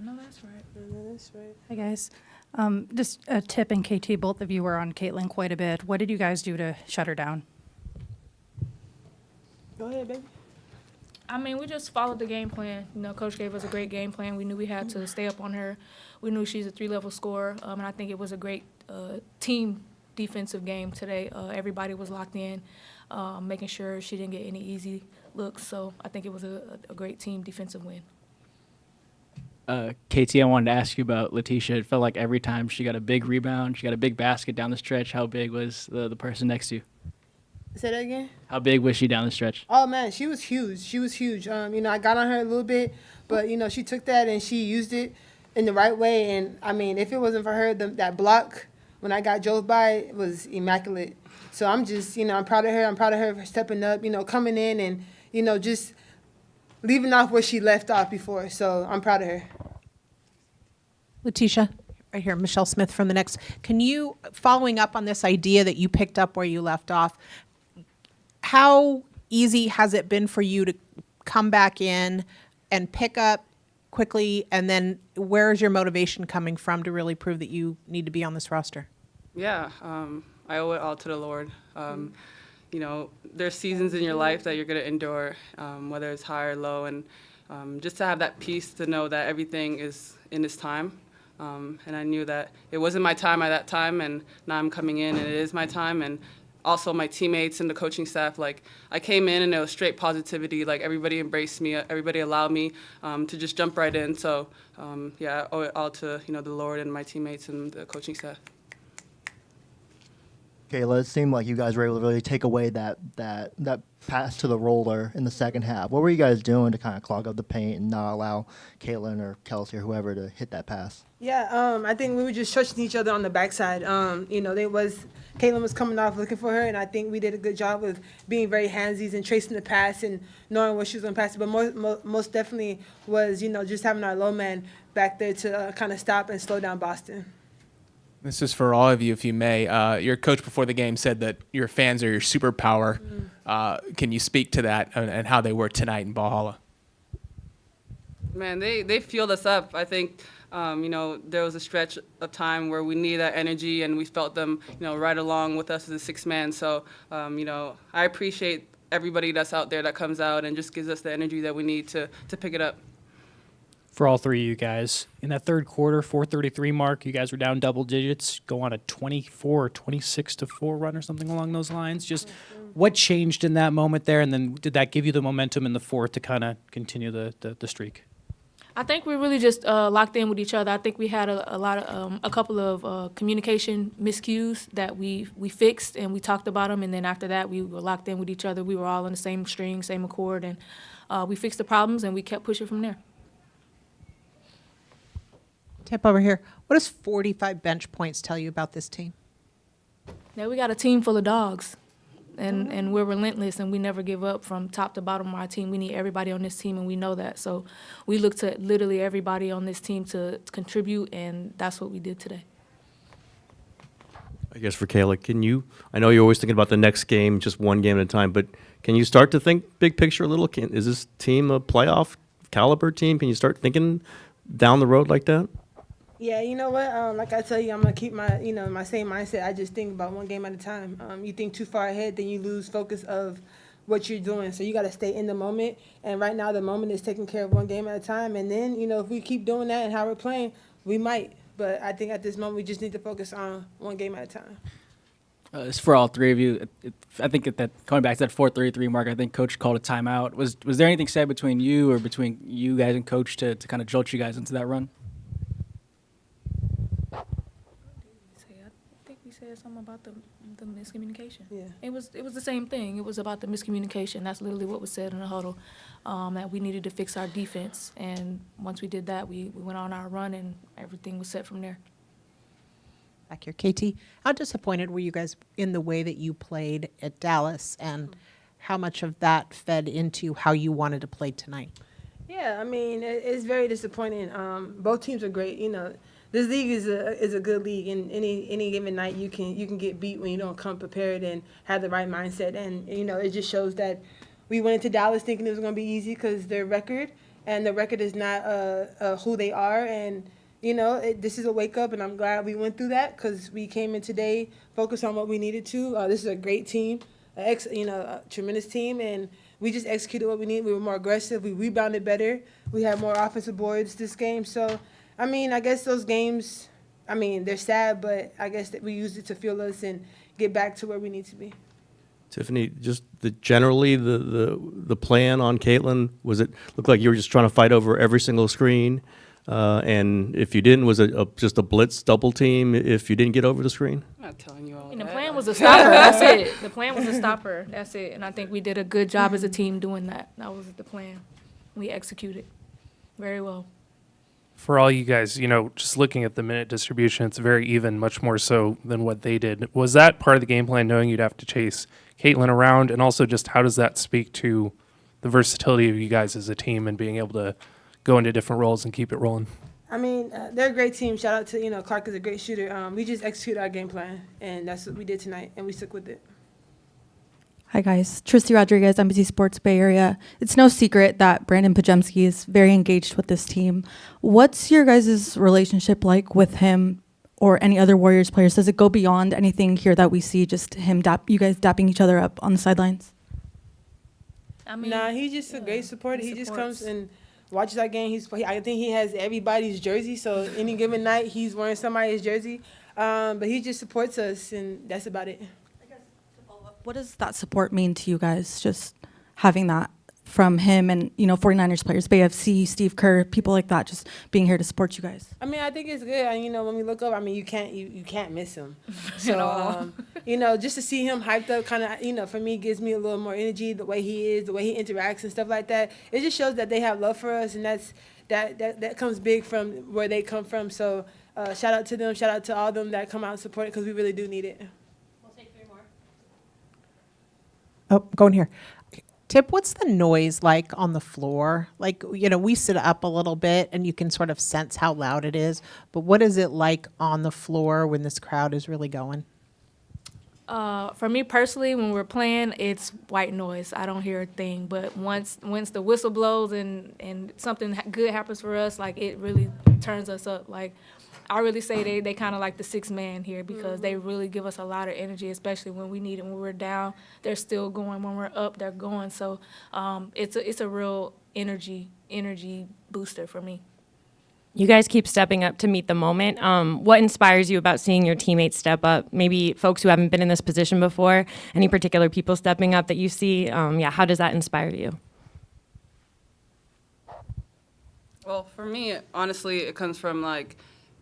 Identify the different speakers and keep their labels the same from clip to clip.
Speaker 1: know that's right.
Speaker 2: I know that's right.
Speaker 3: Hi, guys. Just a tip, and KT, both of you were on Caitlin quite a bit. What did you guys do to shut her down?
Speaker 2: Go ahead, baby.
Speaker 1: I mean, we just followed the game plan. You know, Coach gave us a great game plan. We knew we had to stay up on her. We knew she's a 3-level scorer, and I think it was a great team defensive game today. Everybody was locked in, making sure she didn't get any easy looks. So I think it was a great team defensive win.
Speaker 4: KT, I wanted to ask you about Laeticia. It felt like every time she got a big rebound, she got a big basket down the stretch. How big was the person next to you?
Speaker 2: Say that again?
Speaker 4: How big was she down the stretch?
Speaker 2: Oh, man, she was huge. She was huge. You know, I got on her a little bit, but, you know, she took that and she used it in the right way. And, I mean, if it wasn't for her, that block when I got drove by it was immaculate. So I'm just, you know, I'm proud of her. I'm proud of her for stepping up, you know, coming in and, you know, just leaving off where she left off before. So I'm proud of her.
Speaker 5: Laeticia, right here, Michelle Smith from The Next. Can you, following up on this idea that you picked up where you left off, how easy has it been for you to come back in and pick up quickly, and then where is your motivation coming from to really prove that you need to be on this roster?
Speaker 6: Yeah, I owe it all to the Lord. You know, there's seasons in your life that you're going to endure, whether it's high or low, and just to have that peace to know that everything is in its time. And I knew that it wasn't my time at that time, and now I'm coming in and it is my time. And also my teammates and the coaching staff, like I came in and it was straight positivity. Like everybody embraced me, everybody allowed me to just jump right in. So yeah, I owe it all to, you know, the Lord and my teammates and the coaching staff.
Speaker 7: Kayla, it seemed like you guys were able to really take away that pass to the roller in the second half. What were you guys doing to kind of clog up the paint and not allow Caitlin or Kelsey or whoever to hit that pass?
Speaker 2: Yeah, I think we were just trusting each other on the backside. You know, Caitlin was coming off looking for her, and I think we did a good job of being very handsies and tracing the pass and knowing what she was going to pass it. But most definitely was, you know, just having our low man back there to kind of stop and slow down Boston.
Speaker 8: This is for all of you, if you may. Your coach before the game said that your fans are your superpower. Can you speak to that and how they were tonight in Valhalla?
Speaker 6: Man, they fueled us up. I think, you know, there was a stretch of time where we needed that energy, and we felt them, you know, right along with us as a sixth man. So, you know, I appreciate everybody that's out there that comes out and just gives us the energy that we need to pick it up.
Speaker 4: For all three of you guys, in that third quarter, 4:33 mark, you guys were down double digits, go on a 24 or 26-4 run or something along those lines. Just what changed in that moment there, and then did that give you the momentum in the fourth to kind of continue the streak?
Speaker 1: I think we really just locked in with each other. I think we had a couple of communication miscues that we fixed, and we talked about them. And then after that, we were locked in with each other. We were all on the same string, same accord, and we fixed the problems, and we kept pushing from there.
Speaker 5: Tip over here. What does 45 bench points tell you about this team?
Speaker 1: Now we got a team full of dogs, and we're relentless, and we never give up from top to bottom of our team. We need everybody on this team, and we know that. So we look to literally everybody on this team to contribute, and that's what we did today.
Speaker 9: I guess for Kayla, I know you're always thinking about the next game, just one game at a time, but can you start to think big picture a little? Is this team a playoff caliber team? Can you start thinking down the road like that?
Speaker 2: Yeah, you know what? Like I tell you, I'm gonna keep my, you know, my same mindset. I just think about one game at a time. You think too far ahead, then you lose focus of what you're doing. So you got to stay in the moment. And right now, the moment is taking care of one game at a time. And then, you know, if we keep doing that and how we're playing, we might. But I think at this moment, we just need to focus on one game at a time.
Speaker 4: It's for all three of you. I think that going back to that 4:33 mark, I think Coach called a timeout. Was there anything said between you or between you guys and Coach to kind of jolt you guys into that run?
Speaker 1: Said something about the miscommunication.
Speaker 2: Yeah.
Speaker 1: It was the same thing. It was about the miscommunication. That's literally what was said in the huddle, that we needed to fix our defense. And once we did that, we went on our run, and everything was set from there.
Speaker 5: Back here, KT, how disappointed were you guys in the way that you played at Dallas, and how much of that fed into how you wanted to play tonight?
Speaker 2: Yeah, I mean, it's very disappointing. Both teams are great. You know, this league is a good league, and any given night you can get beat when you don't come prepared and have the right mindset. And you know, it just shows that we went into Dallas thinking it was going to be easy because their record, and the record is not who they are. And this is a wake up, and I'm glad we went through that because we came in today focused on what we needed to. This is a great team, a tremendous team, and we just executed what we needed. We were more aggressive. We rebounded better. We had more offensive boards this game. So, I guess those games, they're sad, but I guess that we used it to fuel us and get back to where we need to be.
Speaker 9: Tiffany, just generally the plan on Caitlin, was it looked like you were just trying to fight over every single screen? And if you didn't, was it just a blitz double team if you didn't get over the screen?
Speaker 6: I'm not telling you all
Speaker 1: And the
Speaker 6: that.
Speaker 1: plan was to stop her. That's it. The plan was to stop her. That's it. And I think we did a good job as a team doing that. That was the plan. We executed very well.
Speaker 10: For all you guys, just looking at the minute distribution, it's very even, much more so than what they did. Was that part of the game plan, knowing you'd have to chase Caitlin around? And also just how does that speak to the versatility of you guys as a team and being able to go into different roles and keep it rolling?
Speaker 2: They're a great team. Shout out to, Clark is a great shooter. We just executed our game plan, and that's what we did tonight, and we stuck with it.
Speaker 11: Hi, guys. Tristy Rodriguez, NBC Sports Bay Area. It's no secret that Brandon Pajemski is very engaged with this team. What's your guys' relationship like with him or any other Warriors players? Does it go beyond anything here that we see, just him, you guys dapping each other up on the sidelines?
Speaker 2: Nah, he's just a great supporter. He just
Speaker 1: supports.
Speaker 2: comes and watches our game. I think he has everybody's jersey, so any given night he's wearing somebody's jersey. But he just supports us, and that's about it.
Speaker 11: What does that support mean to you guys, just having that from him and, 49ers players, Bay FC, Steve Kerr, people like that, just being here to support you guys?
Speaker 2: I think it's good. When we look up, you can't miss him.
Speaker 1: At all.
Speaker 2: Just to see him hyped up kind of, for me, gives me a little more energy, the way he is, the way he interacts and stuff like that. It just shows that they have love for us, and that comes big from where they come from. So shout out to them. Shout out to all of them that come out and support it because we really do need it.
Speaker 5: We'll take 3 more. Oh, go in here. Tip, what's the noise like on the floor? Like, we sit up a little bit and you can sort of sense how loud it is. But what is it like on the floor when this crowd is really going?
Speaker 1: For me personally, when we're playing, it's white noise. I don't hear a thing. But once the whistle blows and something good happens for us, it really turns us up. I really say they kind of like the sixth man here because they really give us a lot of energy, especially when we need it. When we're down, they're still going. When we're up, they're going. So it's a real energy booster for me.
Speaker 12: You guys keep stepping up to meet the moment. What inspires you about seeing your teammates step up? Maybe folks who haven't been in this position before, any particular people stepping up that you see? How does that inspire you?
Speaker 6: Well, for me, honestly, it comes from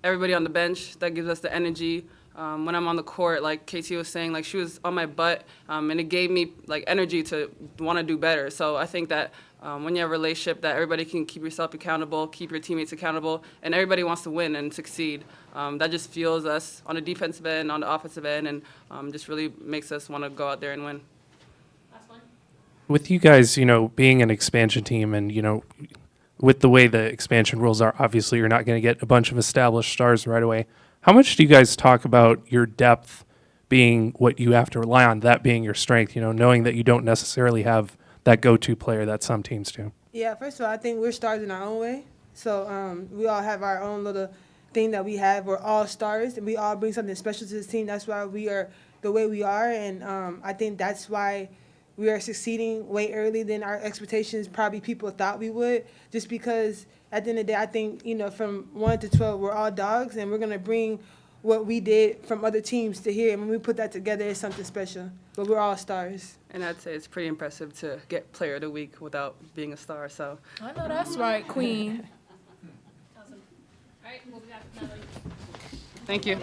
Speaker 6: everybody on the bench that gives us the energy. When I'm on the court, like KT was saying, she was on my butt, and it gave me energy to want to do better. So I think that when you have a relationship that everybody can keep yourself accountable, keep your teammates accountable, and everybody wants to win and succeed, that just fuels us on the defensive end, on the offensive end, and just really makes us want to go out there and win.
Speaker 1: Last one.
Speaker 10: With you guys, being an expansion team and, with the way the expansion rules are, obviously you're not going to get a bunch of established stars right away. How much do you guys talk about your depth being what you have to rely on, that being your strength, knowing that you don't necessarily have that go-to player that some teams do?
Speaker 2: Yeah, first of all, I think we're stars in our own way. So we all have our own little thing that we have. We're all stars, and we all bring something special to this team. That's why we are the way we are, and I think that's why we are succeeding way early than our expectations probably people thought we would, just because at the end of the day, I think, from 1 to 12, we're all dogs, and we're going to bring what we did from other teams to here. And when we put that together, it's something special. But we're all stars.
Speaker 6: And I'd say it's pretty impressive to get Player of the Week without being a star. So
Speaker 1: I know that's right, Queen. Awesome. All right, we'll be back.
Speaker 6: thank you.